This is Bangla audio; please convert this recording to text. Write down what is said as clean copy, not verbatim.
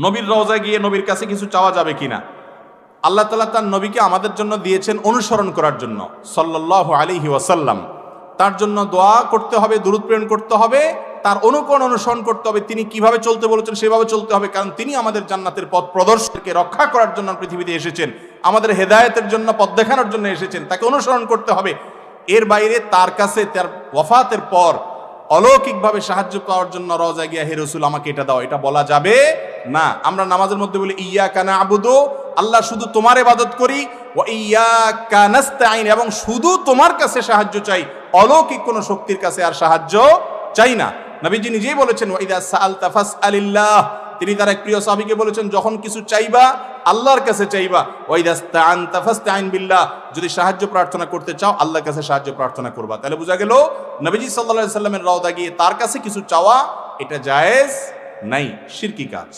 নবীর রওজায় গিয়ে নবীর কাছে কিছু চাওয়া যাবে কিনা? আল্লাহ তাআলা তার নবীকে আমাদের জন্য দিয়েছেন অনুসরণ করার জন্য, সাল্লাল্লাহু আলাইহি ওয়াসাল্লাম। তার জন্য দোয়া করতে হবে, দুরূদ প্রেরণ করতে হবে, তার অনুকরণ অনুসরণ করতে হবে। তিনি কিভাবে চলতে বলেছেন সেভাবে চলতে হবে, কারণ তিনি আমাদের জান্নাতের পথ প্রদর্শককে রক্ষা করার জন্য পৃথিবীতে এসেছেন, আমাদের হেদায়েতের জন্য পথ দেখানোর জন্য এসেছেন। তাকে অনুসরণ করতে হবে। এর বাইরে তার কাছে তার ওয়াফাতের পর অলৌকিকভাবে সাহায্য পাওয়ার জন্য রওজা গিয়া হে রাসূল আমাকে এটা দাও, এটা বলা যাবে না। আমরা নামাজের মধ্যে বলি ইয়াকা না'বুদু, আল্লাহ শুধু তোমার ইবাদত করি, ওয়া ইয়াকা নাস্তাঈন, এবং শুধু তোমার কাছে সাহায্য চাই, অলৌকিক কোন শক্তির কাছে আর সাহায্য চাই না। নবীজি নিজেই বলেছেন ওয়া ইযা সাআলতা ফাসআলিল্লাহ, তিনি তার এক প্রিয় সাহাবীকে বলেছেন যখন কিছু চাইবা আল্লাহর কাছে চাইবা। ওয়া ইযা ইসতাআনতা ফাসতাঈন বিল্লাহ, যদি সাহায্য প্রার্থনা করতে চাও আল্লাহর কাছে সাহায্য প্রার্থনা করবা। তাহলে বোঝা গেল নবীজি সাল্লাল্লাহু আলাইহি সাল্লামের রওজা গিয়ে তার কাছে কিছু চাওয়া এটা জায়েজ নাই, শিরকি কাজ।